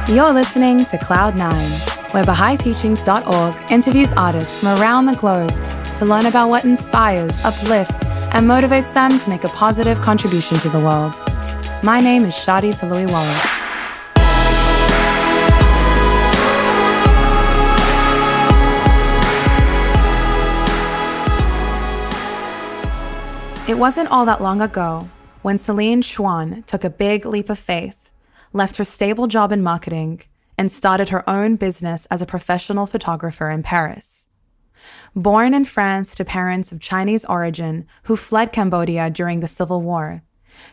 You're listening to Cloud9, where BahaiTeachings.org interviews artists from around the globe to learn about what inspires, uplifts, and motivates them to make a positive contribution to the world. My name is Shadi Toloui-Wallace. It wasn't all that long ago when Celine Chhuon took a big leap of faith, left her stable job in marketing, and started her own business as a professional photographer in Paris. Born in France to parents of Chinese origin who fled Cambodia during the Civil War,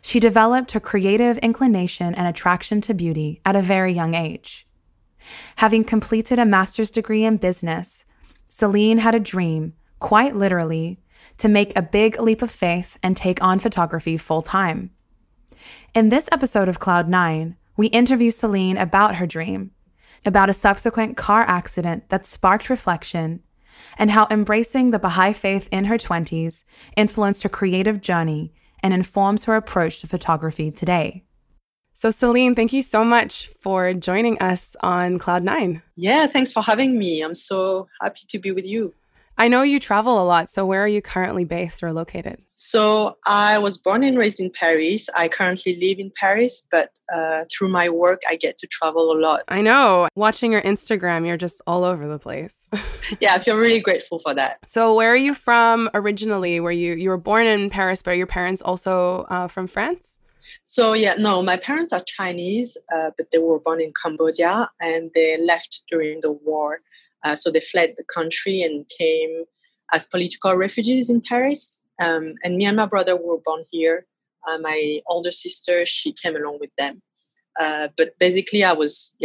she developed her creative inclination and attraction to beauty at a very young age. Having completed a master's degree in business, Celine had a dream, quite literally, to make a big leap of faith and take on photography full-time. In this episode of Cloud9, we interview Celine about her dream, about a subsequent car accident that sparked reflection, and how embracing the Baha'i faith in her 20s influenced her creative journey and informs her approach to photography today. So Celine, thank you so much for joining us on Cloud9. Yeah, thanks for having me. I'm so happy to be with you. I know you travel a lot, so where are you currently based or located? So I was born and raised in Paris. I currently live in Paris, but through my work, I get to travel a lot. I know. Watching your Instagram, you're just all over the place. Yeah, I feel really grateful for that. So where are you from originally? Were you were born in Paris, but are your parents also from France? So no, my parents are Chinese, but they were born in Cambodia and they left during the war. So they fled the country and came as political refugees in Paris. And me and my brother were born here. My older sister, she came along with them. But basically, I was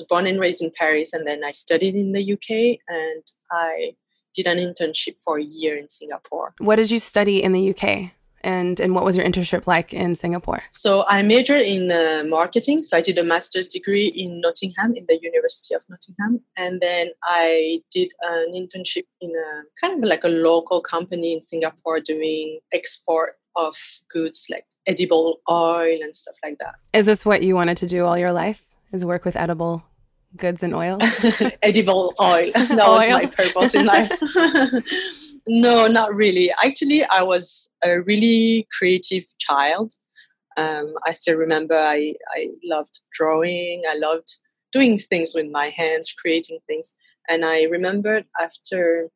born and raised in Paris, and then I studied in the UK, and I did an internship for a year in Singapore. What did you study in the UK? And what was your internship like in Singapore? So I majored in marketing. So I did a master's degree in Nottingham, in the University of Nottingham. And then I did an internship in a kind of like a local company in Singapore doing export of goods like edible oil and stuff like that. Is this what you wanted to do all your life? Is work with edible goods and oil? Edible oil. That was my purpose in life. No, not really. Actually, I was a really creative child. I still remember I loved drawing. I loved doing things with my hands, creating things. And I remembered after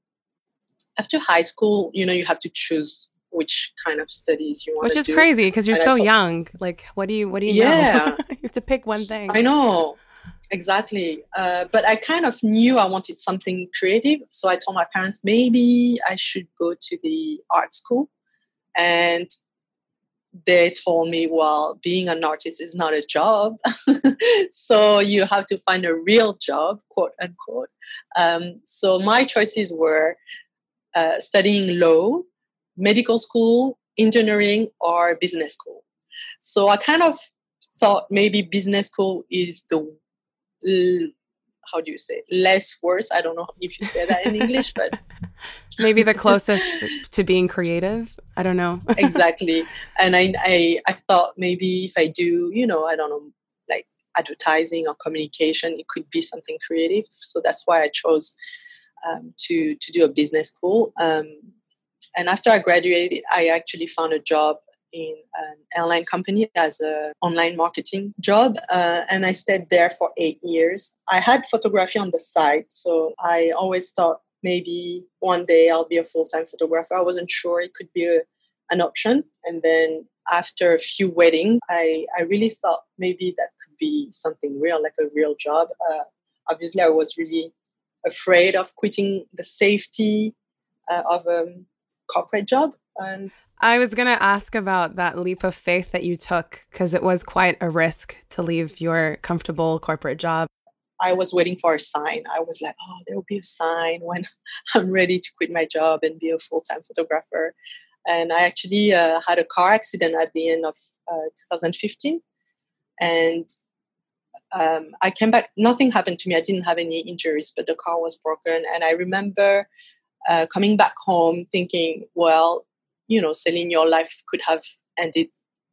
high school, you have to choose which kind of studies you want to do. Which is crazy because you're so young. Like, what do you know? You have to pick one thing. I know. Exactly. But I kind of knew I wanted something creative. So I told my parents, maybe I should go to the art school. And they told me, well, being an artist is not a job. So you have to find a real job, quote unquote. So my choices were studying law, medical school, engineering, or business school. So I kind of thought maybe business school is how do you say, less worse? I don't know if you say that in English, but maybe the closest to being creative. I don't know. Exactly. And I thought maybe if I do, I don't know, like advertising or communication, it could be something creative. So that's why I chose to do a business school. And after I graduated, I actually found a job in an airline company as an online marketing job. And I stayed there for 8 years. I had photography on the side. So I always thought maybe one day I'll be a full-time photographer. I wasn't sure it could be an option. And then after a few weddings, I really thought maybe that could be something real, like a real job. Obviously, I was really afraid of quitting the safety of a corporate job. And I was going to ask about that leap of faith that you took, because it was quite a risk to leave your comfortable corporate job. I was waiting for a sign. I was like, there will be a sign when I'm ready to quit my job and be a full-time photographer. And I actually had a car accident at the end of 2015. And I came back. Nothing happened to me. I didn't have any injuries, but the car was broken. And I remember coming back home thinking, well, Celine, your life could have ended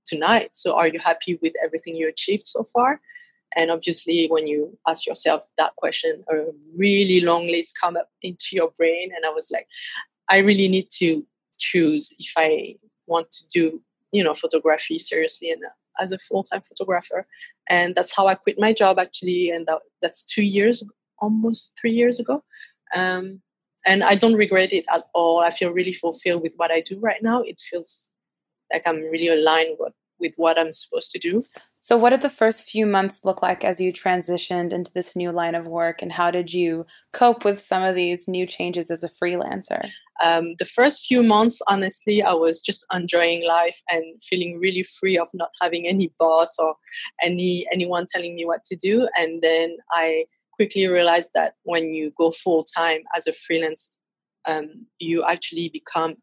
tonight. So are you happy with everything you achieved so far? And obviously, when you ask yourself that question, a really long list come up into your brain. And I was like, I really need to choose if I want to do, photography seriously and as a full-time photographer. And that's how I quit my job, actually. And that's 2 years, almost 3 years ago. And I don't regret it at all. I feel really fulfilled with what I do right now. It feels like I'm really aligned with what I'm supposed to do. So what did the first few months look like as you transitioned into this new line of work, and how did you cope with some of these new changes as a freelancer? The first few months, honestly, I was just enjoying life and feeling really free of not having any boss or anyone telling me what to do. And then I quickly realized that when you go full time as a freelance, you actually become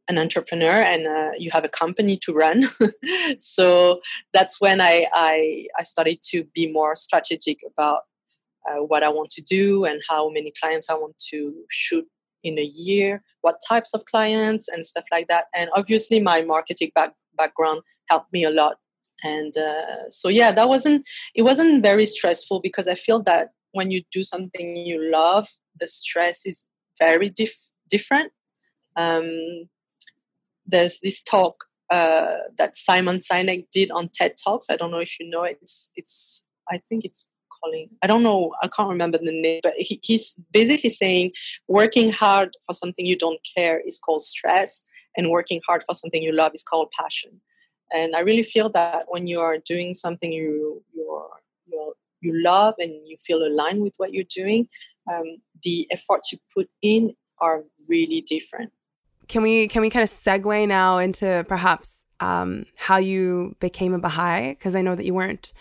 an entrepreneur, and you have a company to run. So that's when I started to be more strategic about what I want to do and how many clients I want to shoot in a year, what types of clients and stuff like that. And obviously my marketing background helped me a lot. And it wasn't very stressful, because I feel that when you do something you love, the stress is very different. There's this talk that Simon Sinek did on TED Talks. I don't know if you know it. It's I think it's calling. I don't know. I can't remember the name. But he's basically saying working hard for something you don't care is called stress, and working hard for something you love is called passion. And I really feel that when you are doing something you love and you feel aligned with what you're doing, the efforts you put in are really different. Can we kind of segue now into perhaps how you became a Baha'i? Because I know that you weren't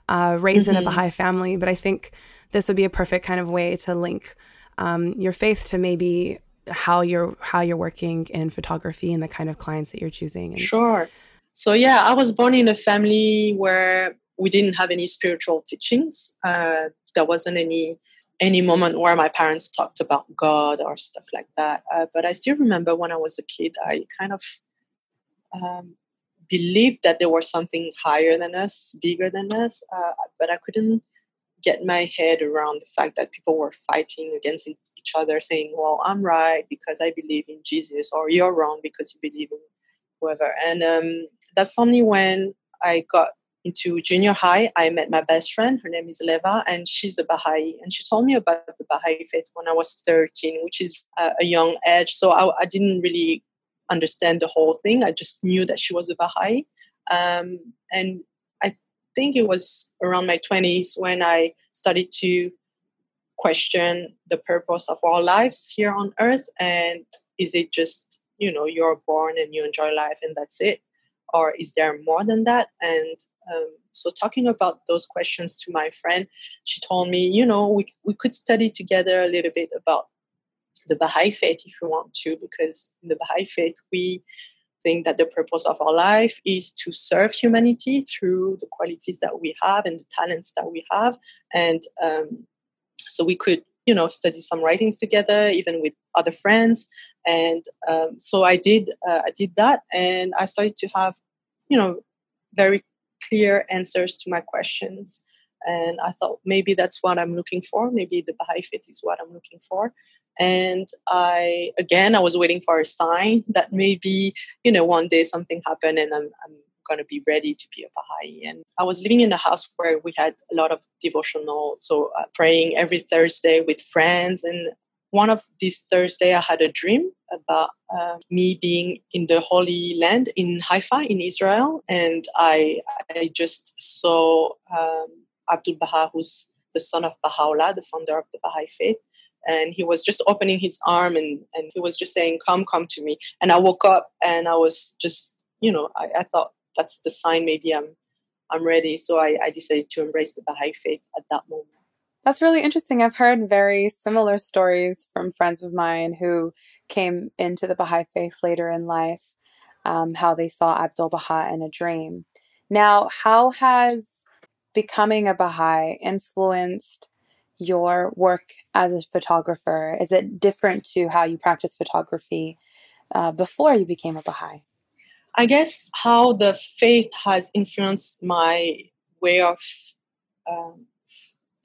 raised in a Baha'i family, but I think this would be a perfect kind of way to link your faith to maybe how you're working in photography and the kind of clients that you're choosing. Sure. So yeah, I was born in a family where we didn't have any spiritual teachings. There wasn't any moment where my parents talked about God or stuff like that. But I still remember when I was a kid, I kind of believed that there was something higher than us, bigger than us. But I couldn't get my head around the fact that people were fighting against each other, saying, well, I'm right because I believe in Jesus, or you're wrong because you believe in whoever. And that's only when I got into junior high, I met my best friend. Her name is Leva, and she's a Baha'i. And she told me about the Baha'i faith when I was 13, which is a young age. So I didn't really understand the whole thing. I just knew that she was a Baha'i. And I think it was around my 20s when I started to question the purpose of our lives here on earth. And is it just, you're born and you enjoy life and that's it? Or is there more than that? And so talking about those questions to my friend, she told me, we could study together a little bit about the Baha'i faith if you want to, because in the Baha'i faith, we think that the purpose of our life is to serve humanity through the qualities that we have and the talents that we have. And so we could, study some writings together, even with other friends. And so I did that, and I started to have, very clear answers to my questions. And I thought maybe that's what I'm looking for. Maybe the Baha'i faith is what I'm looking for. And I was waiting for a sign that maybe, one day something happened and I'm going to be ready to be a Baha'i. And I was living in a house where we had a lot of devotional, so praying every Thursday with friends. And one of these Thursday, I had a dream about me being in the Holy Land in Haifa in Israel. And I just saw Abdul Baha, who's the son of Baha'u'llah, the founder of the Baha'i faith. And he was just opening his arm and he was just saying, come to me. And I woke up and I was just, I thought that's the sign, maybe I'm ready. So I decided to embrace the Baha'i faith at that moment. That's really interesting. I've heard very similar stories from friends of mine who came into the Baha'i faith later in life, how they saw Abdul Baha in a dream. Now, how has becoming a Baha'i influenced your work as a photographer? Is it different to how you practice photography before you became a Baha'i? I guess how the faith has influenced my way of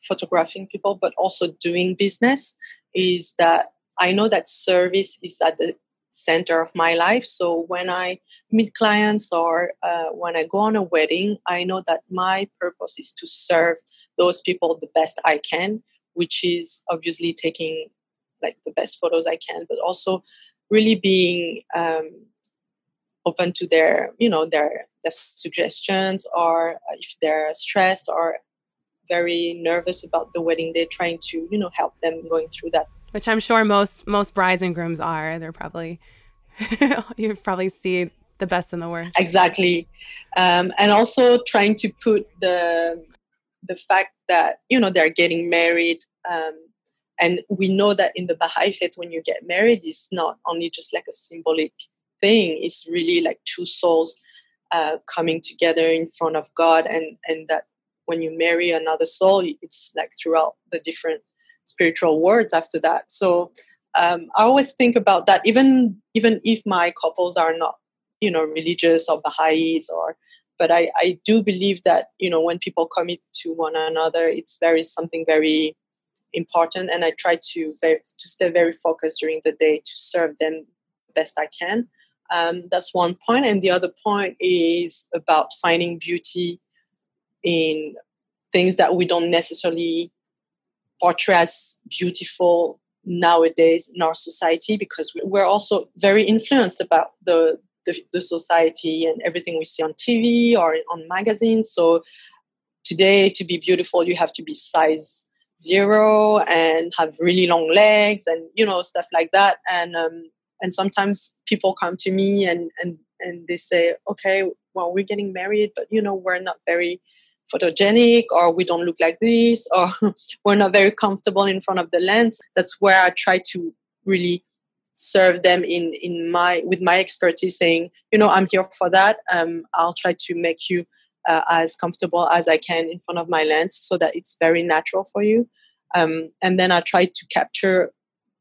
photographing people, but also doing business, is that I know that service is at the center of my life. So when I meet clients or when I go on a wedding, I know that my purpose is to serve those people the best I can, which is obviously taking like the best photos I can, but also really being open to their suggestions, or if they're stressed or very nervous about the wedding, they're trying to, help them going through that. Which I'm sure most brides and grooms are. They're probably, you probably see the best and the worst. Exactly. And also trying to put the fact that, they're getting married. And we know that in the Baha'i faith, when you get married, it's not only just like a symbolic thing. It's really like two souls coming together in front of God. And that when you marry another soul, it's like throughout the different spiritual worlds after that. So I always think about that, even if my couples are not, religious or Baha'is, but I do believe that, when people commit to one another, it's something very important. And I try to stay very focused during the day to serve them the best I can. That's one point. And the other point is about finding beauty in things that we don't necessarily portray as beautiful nowadays in our society, because we're also very influenced about the society and everything we see on TV or on magazines. So today, to be beautiful, you have to be size 0 and have really long legs and, stuff like that. And sometimes people come to me and they say, okay, well, we're getting married, but, we're not very photogenic, or we don't look like this, or we're not very comfortable in front of the lens. That's where I try to really serve them with my expertise, saying, I'm here for that. I'll try to make you as comfortable as I can in front of my lens so that it's very natural for you. And then I try to capture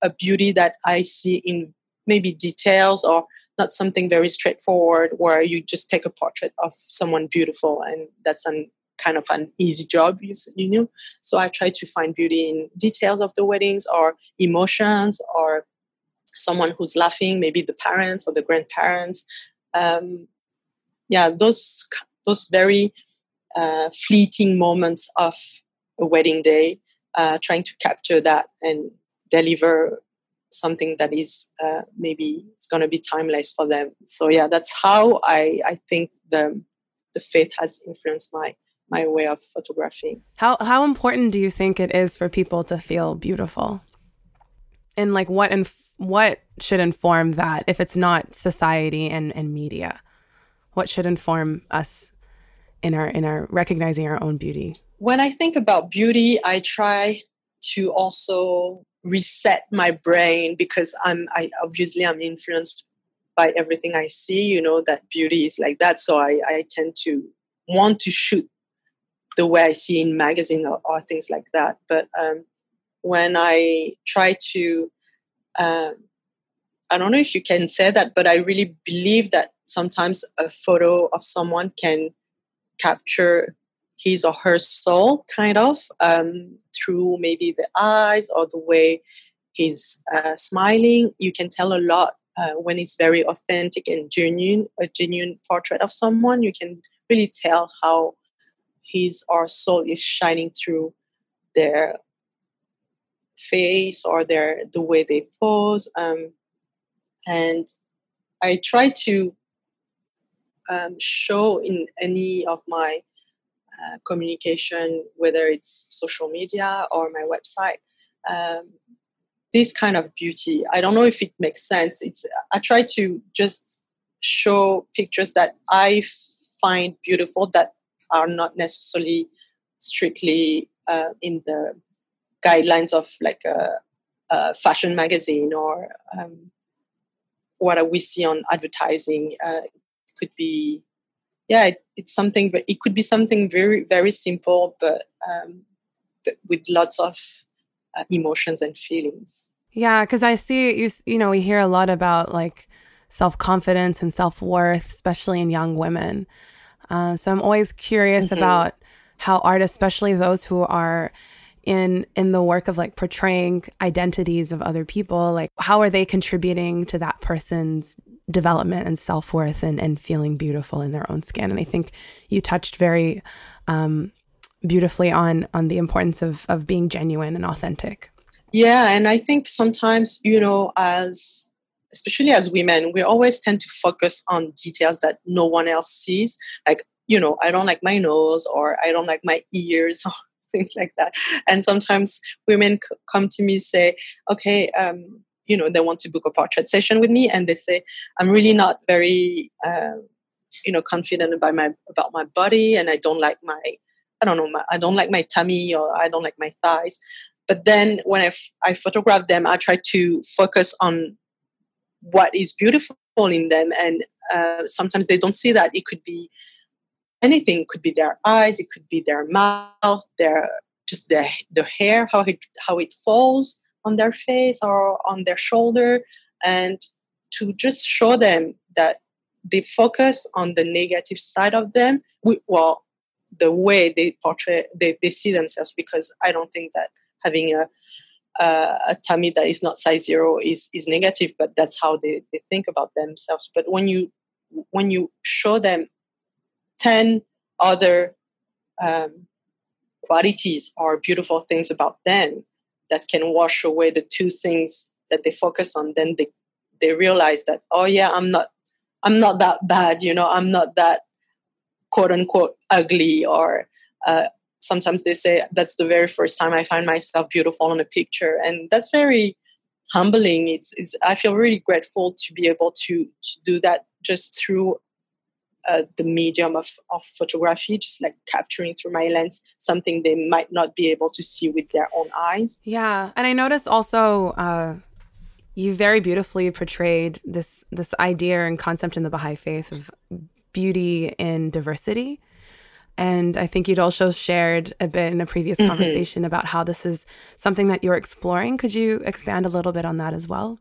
a beauty that I see in maybe details, or not something very straightforward where you just take a portrait of someone beautiful and that's kind of an easy job, So I try to find beauty in details of the weddings, or emotions, or someone who's laughing, maybe the parents or the grandparents. Those very fleeting moments of a wedding day, trying to capture that and deliver something that is maybe it's going to be timeless for them. So that's how I think the faith has influenced my way of photographing. How important do you think it is for people to feel beautiful? And like what should inform that, if it's not society and media? What should inform us in our recognizing our own beauty? When I think about beauty, I try to also reset my brain, because I'm influenced by everything I see, that beauty is like that. So I tend to want to shoot the way I see in magazine or things like that. But when I try to, I don't know if you can say that, but I really believe that sometimes a photo of someone can capture his or her soul, kind of, through maybe the eyes or the way he's smiling. You can tell a lot when it's very authentic and genuine, a genuine portrait of someone. You can really tell how his or soul is shining through their face or the way they pose. And I try to show in any of my communication, whether it's social media or my website, this kind of beauty. I don't know if it makes sense. I try to just show pictures that I find beautiful, that are not necessarily strictly in the guidelines of like a fashion magazine or what we see on advertising. It could be, it's something, but it could be something very, very simple, but with lots of emotions and feelings. Yeah, because I see, we hear a lot about like self-confidence and self-worth, especially in young women. So I'm always curious about how art, especially those who are in the work of like portraying identities of other people, like how are they contributing to that person's development and self-worth and feeling beautiful in their own skin? And I think you touched very beautifully on the importance of being genuine and authentic. Yeah, and I think sometimes, especially as women, we always tend to focus on details that no one else sees. Like, I don't like my nose, or I don't like my ears, or things like that. And sometimes women come to me, say, okay, they want to book a portrait session with me, and they say, I'm really not very, confident about my body, and I don't like I don't like my tummy, or I don't like my thighs. But then when I photograph them, I try to focus on what is beautiful in them. And sometimes they don't see that. It could be anything. It could be their eyes. It could be their mouth, the hair, how it falls on their face or on their shoulder. And to just show them that they focus on the negative side of them, the way they portray, they see themselves, because I don't think that having a tummy that is not size 0 is negative, but that's how they think about themselves. But when you show them 10 other qualities or beautiful things about them that can wash away the 2 things that they focus on, then they realize that, oh yeah, I'm not that bad, I'm not that quote unquote ugly, or sometimes they say that's the very first time I find myself beautiful on a picture. And that's very humbling. I feel really grateful to be able to do that just through the medium of photography, just like capturing through my lens something they might not be able to see with their own eyes. Yeah. And I noticed also you very beautifully portrayed this idea and concept in the Baha'i faith of beauty in diversity. And I think you'd also shared a bit in a previous conversation about how this is something that you're exploring. Could you expand a little bit on that as well?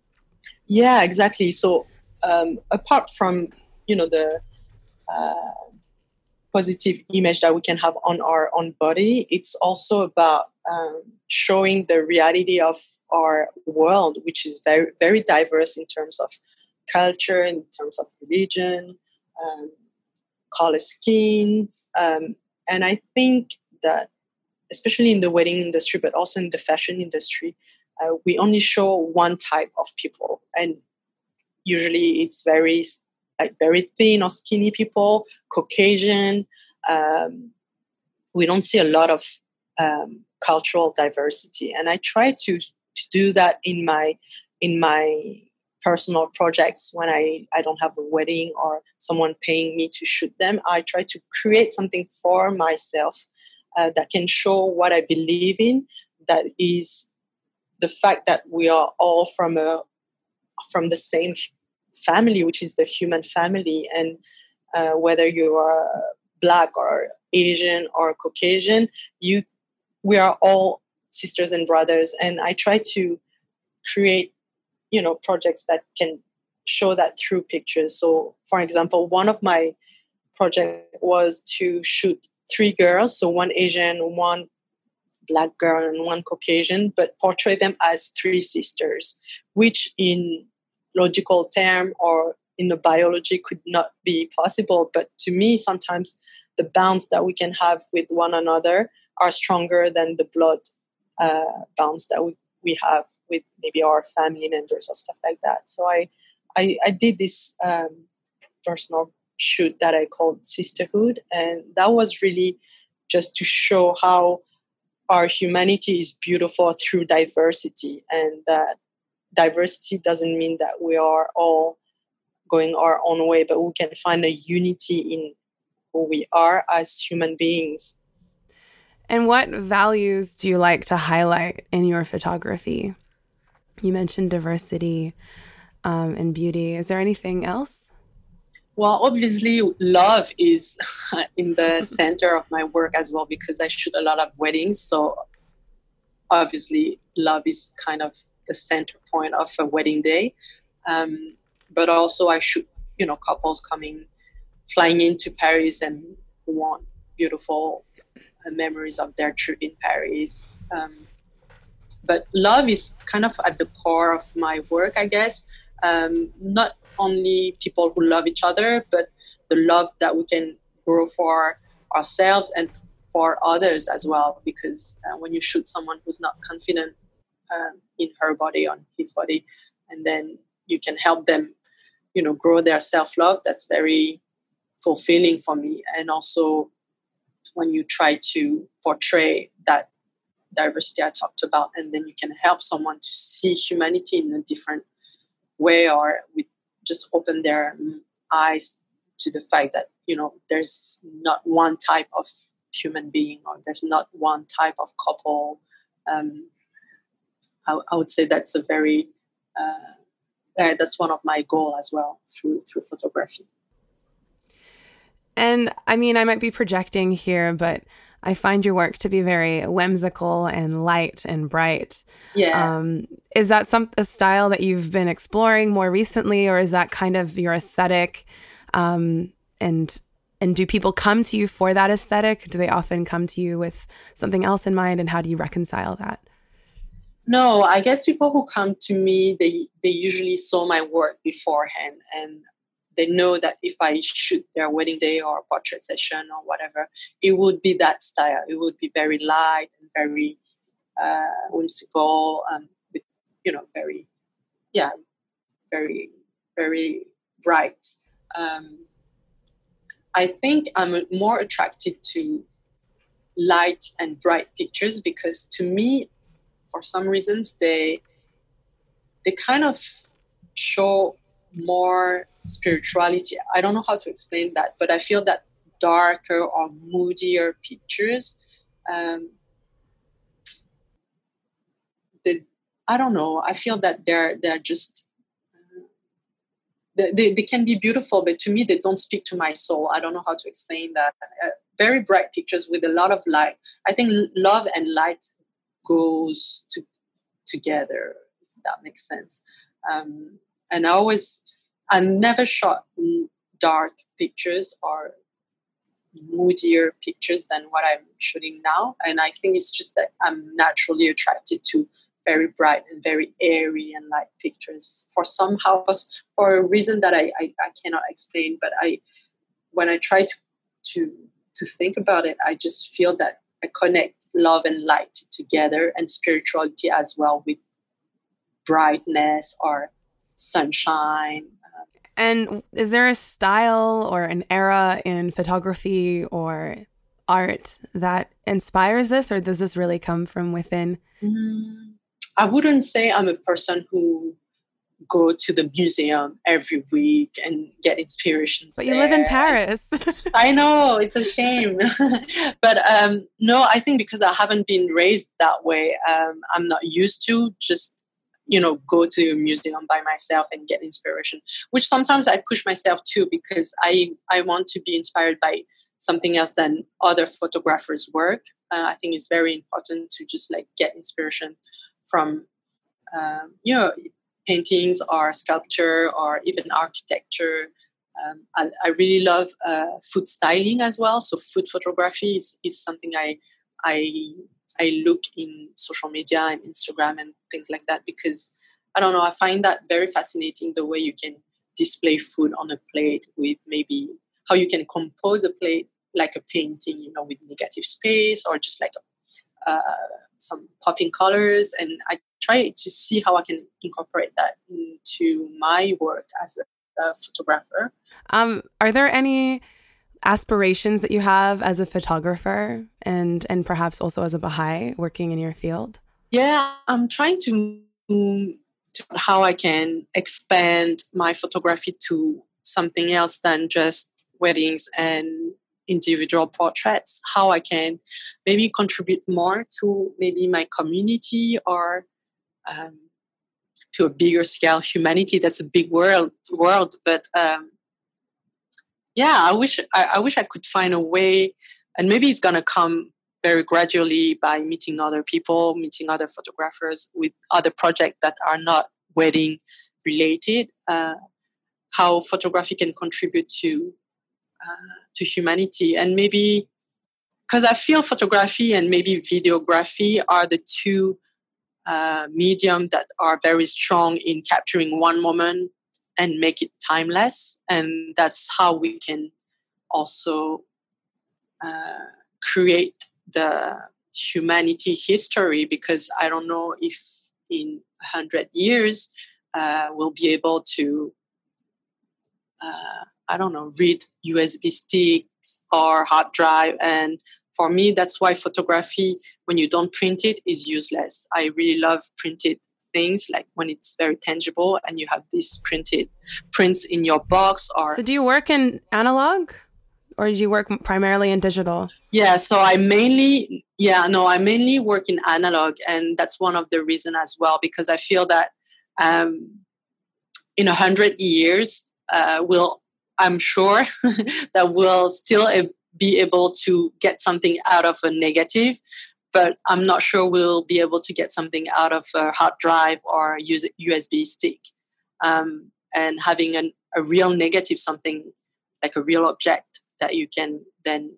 Yeah, exactly. So apart from, the positive image that we can have on our own body, it's also about showing the reality of our world, which is very, very diverse in terms of culture, in terms of religion, color skins. And I think that, especially in the wedding industry, but also in the fashion industry, we only show one type of people. And usually it's very thin or skinny people, Caucasian. We don't see a lot of cultural diversity. And I try to do that in my personal projects. When I don't have a wedding or someone paying me to shoot them, I try to create something for myself that can show what I believe in, that is the fact that we are all from the same family, which is the human family. And whether you are Black or Asian or Caucasian, we are all sisters and brothers. And I try to create projects that can show that through pictures. So, for example, one of my projects was to shoot 3 girls, so 1 Asian, 1 Black girl, and 1 Caucasian, but portray them as 3 sisters, which in logical term or in the biology could not be possible. But to me, sometimes the bonds that we can have with one another are stronger than the blood bonds that we have with maybe our family members or stuff like that. So I did this personal shoot that I called Sisterhood, and that was really just to show how our humanity is beautiful through diversity, and that diversity doesn't mean that we are all going our own way, but we can find a unity in who we are as human beings. And what values do you like to highlight in your photography? You mentioned diversity and beauty. Is there anything else? Well, obviously, love is in the center of my work as well, because I shoot a lot of weddings. So obviously, love is kind of the center point of a wedding day. But also I shoot, couples flying into Paris and who want beautiful memories of their trip in Paris. But love is kind of at the core of my work, I guess. Not only people who love each other, but the love that we can grow for ourselves and for others as well. Because when you shoot someone who's not confident in her body, on his body, and then you can help them, grow their self-love, that's very fulfilling for me. And also when you try to portray that diversity I talked about, and then you can help someone to see humanity in a different way, or just open their eyes to the fact that, there's not one type of human being, or there's not one type of couple. I would say that's a very, that's one of my goals as well through photography. And I mean, I might be projecting here, but I find your work to be very whimsical and light and bright. Yeah. Is that a style that you've been exploring more recently, or is that kind of your aesthetic? And do people come to you for that aesthetic? Do they often come to you with something else in mind, and how do you reconcile that? No, I guess people who come to me, they usually saw my work beforehand, and they know that if I shoot their wedding day or portrait session or whatever, it would be that style. It would be very light and very whimsical, with, very, very, very bright. I think I'm more attracted to light and bright pictures because, to me, for some reasons, they kind of show more spirituality. I don't know how to explain that, but I feel that darker or moodier pictures, I don't know. I feel that they're just, they can be beautiful, but to me, they don't speak to my soul. I don't know how to explain that. Very bright pictures with a lot of light. I think love and light goes together, if that makes sense. And I never shot dark pictures or moodier pictures than what I'm shooting now. And I think it's just that I'm naturally attracted to very bright and very airy and light pictures for a reason that I cannot explain. But when I try to think about it, I just feel that I connect love and light together, and spirituality as well, with brightness or sunshine. And is there a style or an era in photography or art that inspires this, or does this really come from within? I wouldn't say I'm a person who go to the museum every week and get inspirations. But you live in Paris. I know, it's a shame. But no, I think because I haven't been raised that way, I'm not used to just, go to a museum by myself and get inspiration, which sometimes I push myself too, because I want to be inspired by something else than other photographers' work. I think it's very important to just get inspiration from, paintings or sculpture or even architecture. I really love food styling as well. So food photography is something I look in social media and Instagram and things like that, because I don't know, I find that very fascinating, the way you can display food on a plate, with maybe how you can compose a plate like a painting, with negative space or just some popping colors. And I try to see how I can incorporate that into my work as a photographer. Are there any aspirations that you have as a photographer and perhaps also as a Baha'i working in your field? Yeah, I'm trying to how I can expand my photography to something else than just weddings and individual portraits, how I can maybe contribute more to maybe my community or to a bigger scale humanity. That's a big world, but I wish I could find a way, and maybe it's gonna come very gradually by meeting other people, meeting other photographers with other projects that are not wedding related. How photography can contribute to humanity, and maybe because I feel photography and maybe videography are the two medium that are very strong in capturing one moment and make it timeless. And that's how we can also create the humanity history, because I don't know if in 100 years we'll be able to read USB sticks or hard drive. And for me, that's why photography, when you don't print it, is useless. I really love printed things, like when it's very tangible and you have these prints in your box. Or So do you work in analog, or do you work primarily in digital? Yeah, so I mainly work in analog, and that's one of the reasons as well, because I feel that in 100 years, I'm sure that we'll still be able to get something out of a negative, but I'm not sure we'll be able to get something out of a hard drive or USB stick. And having a real negative, something like a real object that you can then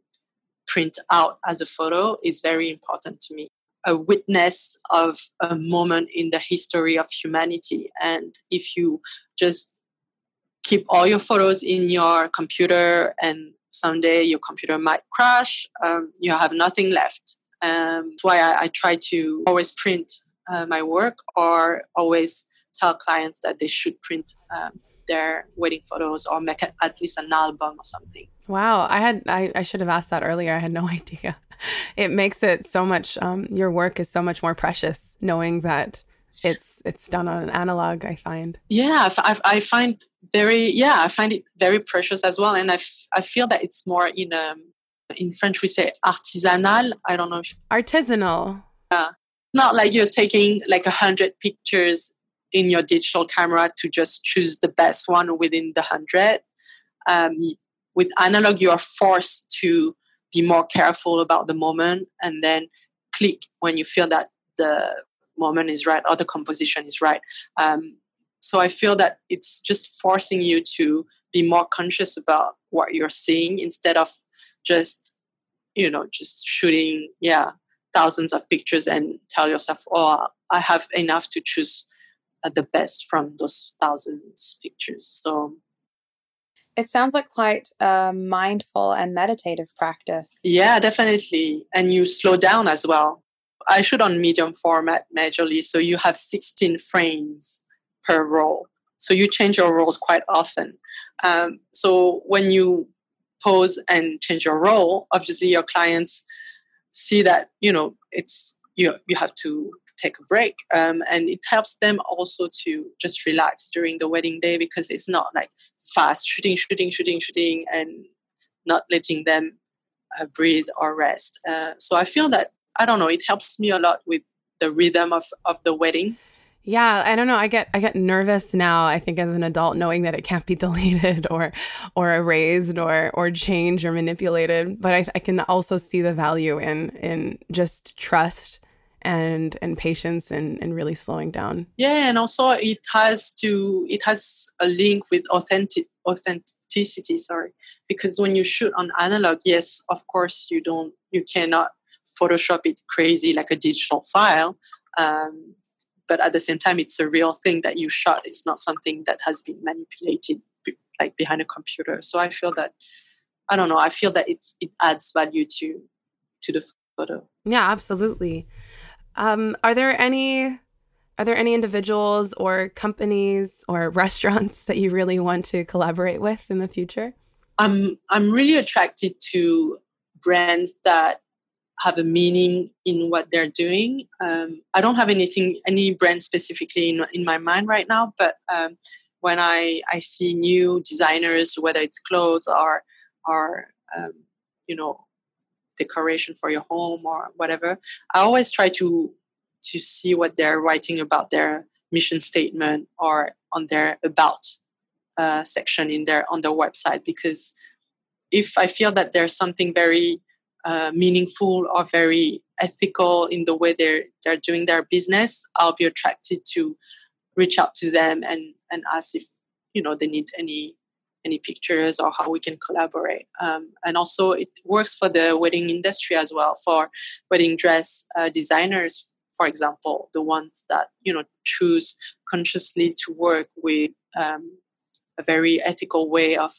print out as a photo, is very important to me. A witness of a moment in the history of humanity. And if you just keep all your photos in your computer and someday your computer might crash, you have nothing left. That's why I try to always print my work, or always tell clients that they should print their wedding photos, or make at least an album or something. Wow, I should have asked that earlier. I had no idea. It makes it so much, your work is so much more precious knowing that it's done on an analog, I find. Yeah, I find it very precious as well. And I feel that it's more in French we say artisanal. I don't know if artisanal. Yeah, not like you're taking like 100 pictures in your digital camera to just choose the best one within the 100. With analog, you are forced to be more careful about the moment, and then click when you feel that the moment is right or the composition is right. So I feel that it's just forcing you to be more conscious about what you're seeing, instead of just shooting thousands of pictures and tell yourself, oh, I have enough to choose the best from those thousands pictures. So it sounds like quite a mindful and meditative practice. Yeah, definitely. And you slow down as well. I shoot on medium format majorly, so you have 16 frames per roll. So you change your rolls quite often. So when you pose and change your roll, obviously your clients see that, it's you have to take a break. And it helps them also to just relax during the wedding day, because it's not like fast shooting, and not letting them breathe or rest. So I feel that, I don't know, it helps me a lot with the rhythm of the wedding. Yeah, I don't know. I get nervous now, I think, as an adult, knowing that it can't be deleted or erased or changed or manipulated. But I can also see the value in just trust and patience and really slowing down. Yeah, and also it has a link with authenticity. Sorry, because when you shoot on analog, yes, of course you cannot Photoshop it crazy like a digital file. But at the same time, it's a real thing that you shot. It's not something that has been manipulated like behind a computer. So I feel that, I don't know, I feel that it adds value to the photo. Yeah, absolutely. Are there any individuals or companies or restaurants that you really want to collaborate with in the future? I'm really attracted to brands that have a meaning in what they're doing. I don't have any brand specifically in my mind right now, but when I see new designers, whether it's clothes or decoration for your home or whatever, I always try to see what they're writing about their mission statement or on their about section on their website, because if I feel that there's something very meaningful or very ethical in the way they're doing their business, I'll be attracted to reach out to them and ask if they need any any pictures or how we can collaborate. And also it works for the wedding industry as well, for wedding dress designers, for example, the ones that, choose consciously to work with a very ethical way of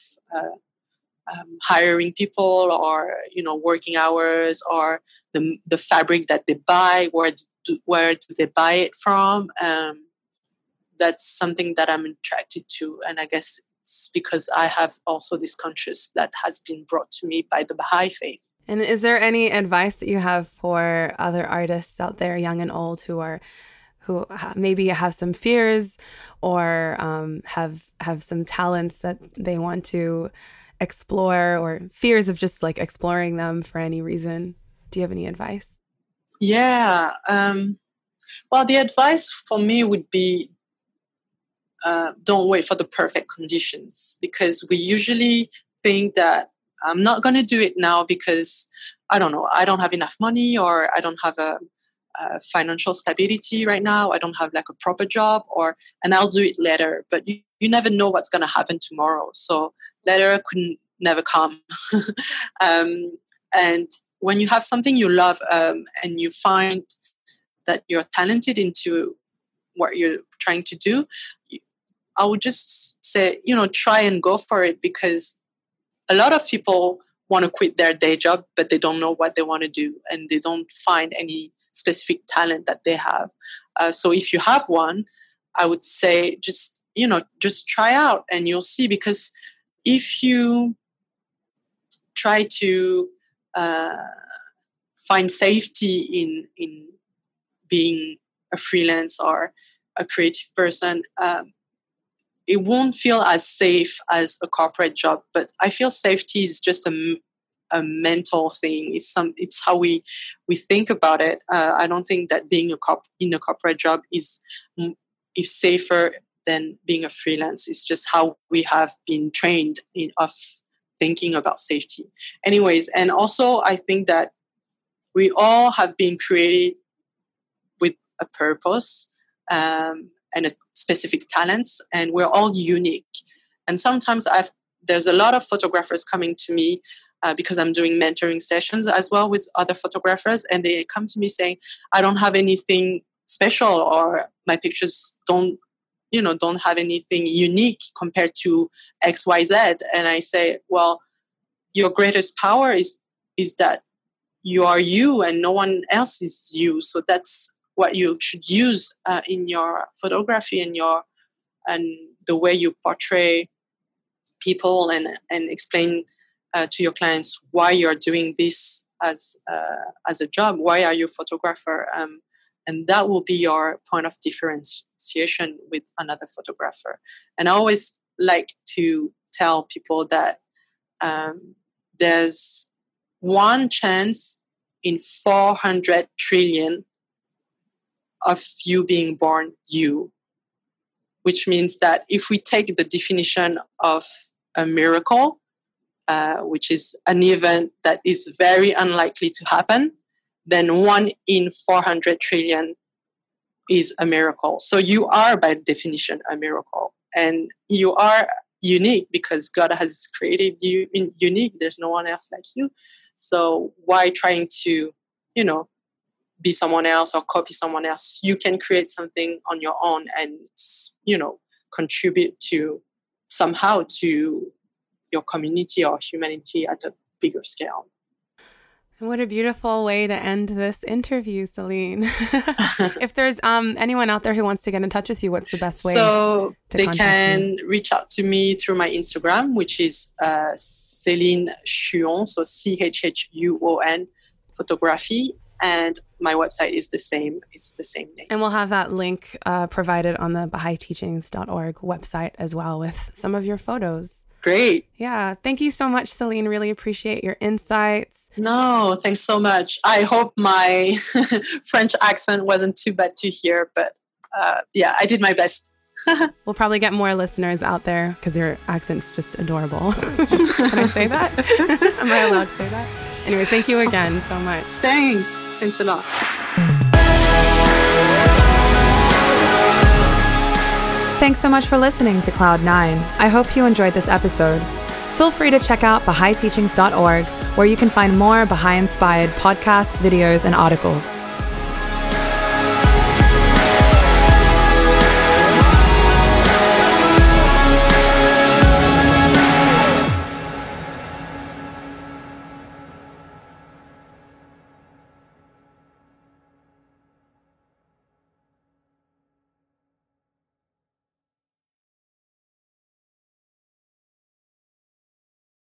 hiring people, or, working hours, or the fabric that they buy, where do they buy it from? That's something that I'm attracted to. And I guess it's because I have also this conscious that has been brought to me by the Baha'i faith. And is there any advice that you have for other artists out there, young and old, who maybe have some fears or have some talents that they want to explore, or fears of just like exploring them for any reason? Do you have any advice? Yeah. Well, the advice for me would be, don't wait for the perfect conditions, because we usually think that I'm not going to do it now because, I don't know, I don't have enough money, or I don't have a financial stability right now. I don't have like a proper job, and I'll do it later. But you never know what's going to happen tomorrow. So later could never come. And when you have something you love, and you find that you're talented into what you're trying to do, I would just say, try and go for it, because a lot of people want to quit their day job, but they don't know what they want to do, and they don't find any specific talent that they have. So if you have one, I would say just try out and you'll see, because if you try to find safety in being a freelance or a creative person, it won't feel as safe as a corporate job. But I feel safety is just a mental thing. It's how we think about it. I don't think that being in a corporate job is safer than being a freelance. It's just how we have been trained of thinking about safety. Anyways, and also I think that we all have been created with a purpose and a specific talents, and we're all unique. And sometimes there's a lot of photographers coming to me because I'm doing mentoring sessions as well with other photographers, and they come to me saying, I don't have anything special, or my pictures don't have anything unique compared to XYZ. And I say, well, your greatest power is that you are you and no one else is you. So that's what you should use in your photography and the way you portray people, and explain to your clients why you're doing this as a job. Why are you a photographer? And that will be your point of differentiation with another photographer. And I always like to tell people that there's one chance in 400 trillion of you being born you, which means that if we take the definition of a miracle, which is an event that is very unlikely to happen, then 1 in 400 trillion is a miracle. So you are, by definition, a miracle. And you are unique because God has created you unique. There's no one else like you. So why trying to, be someone else or copy someone else? You can create something on your own and, contribute somehow to your community or humanity at a bigger scale. What a beautiful way to end this interview, Celine. If there's anyone out there who wants to get in touch with you, what's the best way? So they can reach out to me through my Instagram, which is Celine Chhuon, so CHHUON photography. And my website is the same. It's the same name. And we'll have that link provided on the BahaiTeachings.org website as well, with some of your photos. Great. Yeah. Thank you so much, Celine. Really appreciate your insights. No, thanks so much. I hope my French accent wasn't too bad to hear, but I did my best. We'll probably get more listeners out there because your accent's just adorable. Can I say that? Am I allowed to say that? Anyways, thank you again so much. Thanks. Thanks a lot. Thanks so much for listening to Cloud9. I hope you enjoyed this episode. Feel free to check out BahaiTeachings.org, where you can find more Baha'i-inspired podcasts, videos, and articles.